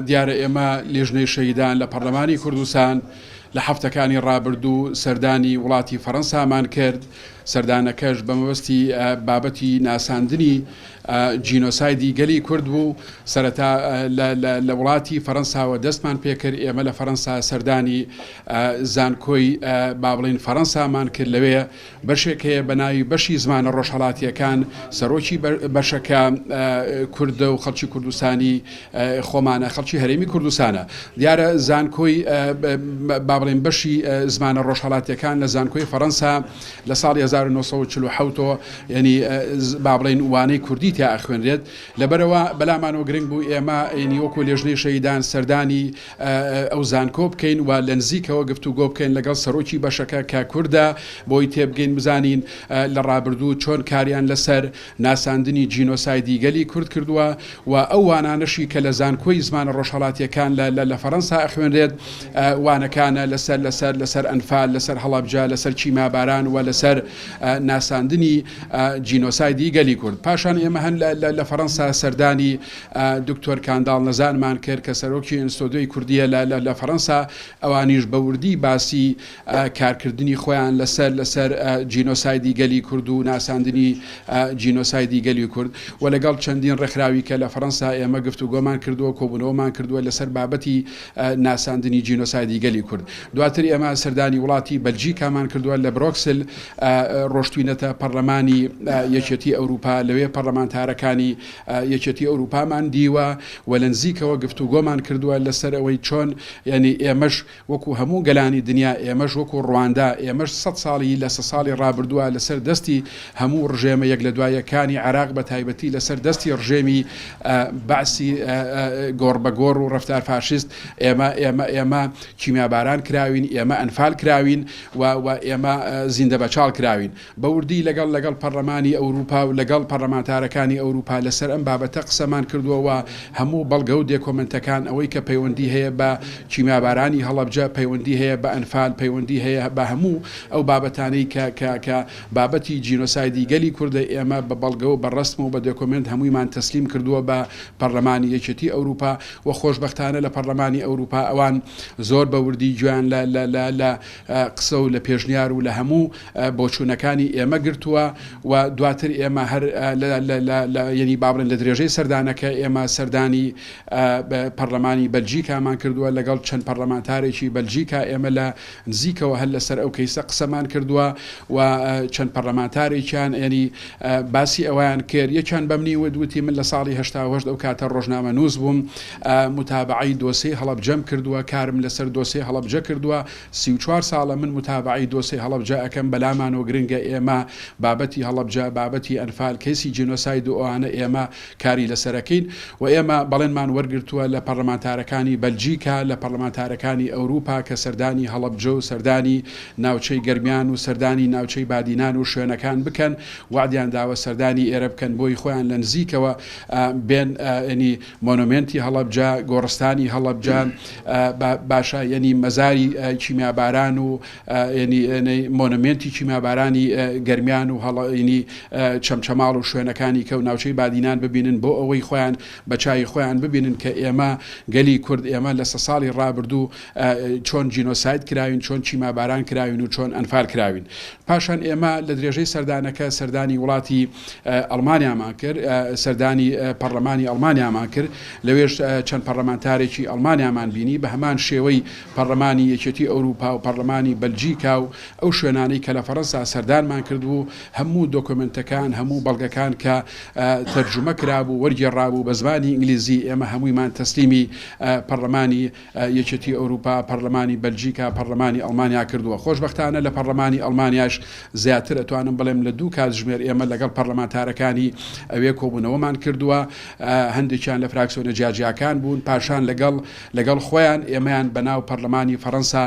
دیارە ئێمە لێژنەی شەهیدان لە پەرلەمانی کوردستان لە هەفتەکانی ڕابردوو سەردانی وڵاتی فەڕەنسامان کرد. سەردانەکەش بە مەبەستی بابەتی ناساندنی جینۆسایدی گەلی کورد بوو. سەرەتا لە وڵاتی فەڕەنساوە دەستمان پێکرد. ئێمە لە فەڕەنسا سەردانی زانکۆی با بڵین فەڕەنسامان کرد. لەوێ بەشێک هەیە بە ناوی بەشی زمانە ڕۆژهەڵاتیەکان سەرۆکی بەشەکە کوردە و خەڵکی کوردستانی خۆمانە، خەڵکی هەرێمی کوردستانە. دیارە زانکۆی با بڵین بەشی زمانە ڕۆژهەڵاتیەکان لە زانکۆی فەڕەنسا لە ساڵی 1940 ینی با بڵین وانەی کوردی تیا خوێنرێت. لەبەرەوە بەلامانەوە گرنگ بوو ئێمە ینی وەکو لێژنەی شەهیدان سەردانی ئەو زانکۆ بکەین و لە نزیکەوە گفتوگۆ بکەین لەگەڵ سەرۆکی بەشەکە کە کووردە، بۆی تێبگەین بزانین لە ڕابردوو چۆن کاریان لەسەر ناساندنی جینۆسایدی گەلی کورد کردووە و ئەو وانانەشی کە لە زانکۆی زمانە ڕۆژهەڵاتیەکان لە فەڕەنسا خوێنرێت وانەکانە لەسەر ئەنفال، لەسەر هەڵەبجە، لەسەر چیماباران و لەسەر ناساندنی جینۆسایدی گەلی کورد. پاشان ئێمە هەن لە فەڕەنسا سەردانی دکتۆر کانداڵ نەزانمان کرد کە سەرۆکی ئینستۆدۆی کوردیە لە فەڕەنسا. ئەوانیش بە وردی باسی کارکردنی خۆیان لەسەر جینۆسایدی گەلی کورد و ناساندنی جینۆسایدی گەلی کورد و لەگەڵ چەندین ڕێکخراوی کە لە فەڕەنسا ئێمە گفتوگۆمان کردووە، کۆبوونەوەمان کردووە لەسەر بابەتی ناساندنی جینۆسایدی گەلی کورد. دواتر ئێمە سەردانی وڵاتی بەلجیکامان کردووە لە برۆکسل، ڕۆژتوینەتە پەرلەمانی یەکێتی ئەوروپا، لەوێ پەرلەمانتارەکانی یەکێتی ئەوروپامان دیوە و لە نزیکەوە گفتوگۆمان کردووە لەسەر ئەوەی چۆن ینی ئێمەش وەکو هەموو گەلانی دنیا، ئێمەش وەکو ڕواندا، ئێمەش 100 ساڵی لە 100 ساڵی ڕابردووە لەسەر دەستی هەموو ڕژێمە یەک لە دوایەکانی عێراق بە تایبەتی لەسەر دەستی ڕژێمی باسی گۆڕبەگۆڕ و ڕەفتار فاشیست ئێمە کیمیاباران کراوین، ئێمە ئەنفال کراوین و ئێمە زیندە بەچاڵ کراوین. بەوردی لەگەڵ پەرلەمانی ئەوروپا و لەگەڵ پەرلەمانتارەکانی ئەوروپا لەسەر ئەم بابەتە قسەمان کردووەوە. هەموو بەڵگە و دێکۆمنتەکان ئەوەی کە پەیوەندی هەیە بە کیمیابارانی هەڵەبجە، پەیوەندی هەیە بە ئەنفال، پەیوەندی هەیە بە هەموو ئەو بابەتانەی کە بابەتی جینۆسایدی گەلی کوردە ئێمە بە بەڵگە و بە ڕسم و بە دێکۆمنت هەموویمان تەسلیم کردووە بە پەرلەمانی یەکێتی ئەوروپا و خۆشبەختانە لە پەرلەمانی ئەوروپا ئەوان زۆر بە وردی گویان لە قسە و لە پێشنیار و لە هەموو بۆچوونەکانی ئێمە گرتووە و دواتر ئێمە هەر ینی بابڵێن لە درێژەی سەردانەکە ئێمە سەردانی پەرلەمانی بەلجیکامان کردووە لەگەڵ چەند پەرلەمانتارێکی بەلجیکا. ئێمە لە نزیکەوە هەر لەسەر ئەو کەیسە قسەمان کردووە و چەند پەرلەمانتارێکیان ینی باسی ئەویان کرد. یەکیان بەمنی وتی من لە ساڵی 1970 ئەو کاتە ڕۆژنامە نووس بووم، متابعی دۆسەی هەڵەبجەم کردووە، کارم لەسەر دۆسەی هەڵەبجە کردووە. 34 ساڵە من متابعی دۆسەی هەڵەبجە ئەەکەم. بەلامانەوە گرنگە ئێمە بابەتی هەڵەبجە، بابەتی ئەنفال، کەیسی جینۆساید و ئەوانە ئێمە کاری لەسەرەکەین و ئێمە بەڵێنمان وەرگرتووە لە پەرلەمانتارەکانی بەلجیکا، لە پەرلەمانتارەکانی ئەوروپا کە سەردانی هەڵەبجە و سەردانی ناوچەی گەرمیان و سەردانی ناوچەی بادینان و شوێنەکان بکەن، وعدیان داوە سەردانی ئێرە بکەن بۆی خۆیان لە نزیکەوە بێن ینی مۆنومنتی هەڵەبجە، گۆڕستانی هەڵەبجە، باشە ینی مەزاری کیمیاباران و ینی مۆنومنتی کیمیابارانی گەرمیان و هەڵینی چەمچەماڵ و شوێنەکانی کە و ناوچەی بادینان ببینن بۆ ئەوەی خۆیان بەچای خۆیان ببینن کە ئێمە گەلی کورد ئێمە لە 100 ساڵی ڕابردوو چۆن جینۆساید کراوین، چۆن چیماباران کراوین و چۆن ئەنفال کراوین. پاشان ئێمە لە درێژەی سەردانەکە سەردانی وڵاتی ئەڵمانیامان کرد، سەردانی پەرلەمانی ئەڵمانیامان کرد. لەوێش چەند پەرلەمانتارێکی ئەڵمانیامان بینی بە هەمان شێوەی پەرلەمانی یەکێتی ئەوروپا و پەرلەمانی بەلجیکا و ئەو شوێنانەی کە لە فەڕەنسا سەردانمان کردبوو هەموو دۆکومنتەکان، هەموو بەڵگەکان کە تەرجمە کرابوو وەرگێڕابوو بە زمانی ئینگلیزی ئێمە هەموویمان تەسلیمی پەرلەمانی یەکێتی ئەوروپا، پەرلەمانی بەلجیکا، پەرلەمانی ئەڵمانیا کردووە. خۆشبەختانە لە پەرلەمانی ئەڵمانیاش زیاتر ئەتوانم بڵێم لە 2 کاتژمێر ئێمە لەگەڵ پەرلەمانتارەکانی ئەوێ کۆبوونەوەمان کردووە. هەندێکیان لە فراکسیۆنە جیاجیاکان بوون، پاشان لەگەڵ خۆیان ئێمەیان بەناو پەرلەمانی فەڕەنسا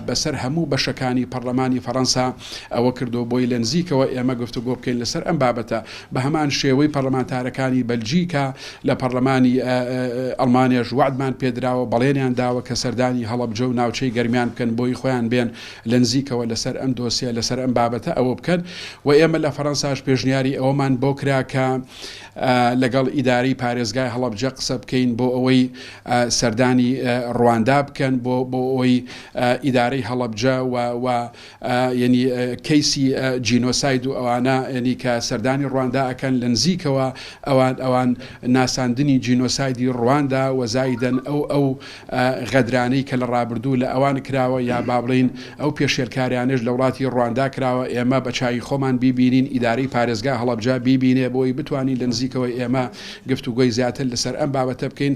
بەسەر هەموو بەشەکانی پەرلەمانی فەڕەنسا ئەوە کردو بۆی لە نزیکەوە ئێمە گفتوگۆ بکەین لەسەر ئەم بابەتە بە هەمان شێوەی پەرلەمانتارەکانی بەلجیکا لە پەرلەمانی ئەڵمانیاش وعدمان پێدراوە بەڵێنیان داوە کە سەردانی هەڵەبجە و ناوچەی گەرمیان بکەن بۆی خۆیان بێن لە نزیکەوە لەسەر ئەم دۆسیە لەسەر ئەم بابەتە ئەوە بکەن و ئێمە لە فەڕەنساش پێشنیاری ئەوەمان بۆ کرا کە لەگەڵ ئیداری پارێزگای هەڵەبجە قسە بکەین بۆ ئەوەی سەردانی ڕواندا بکەن بۆ ئەوەی ئیدارەی هەڵەبجە و ینی کەیسی جینۆساید و ئەوانە ینی کە سەردانی ڕواندا ئەکەن لە نزیکەوە ئەوان ناساندنی جینۆسایدی ڕواندا و زایدەن ئەو غەدرانەی کە لە ڕابردوو لە ئەوان کراوە یا با بڵین ئەو پێشێرکاریانش لە وڵاتی ڕواندا کراوە ئێمە بە چای خۆمان بیبینین ئیدارەی پارێزگا هەڵەبجە بیبینێ بۆی بتوانین لە نزیکەوە ئێمە گفتوگۆی زیاتر لەسەر ئەم بابەتە بکەین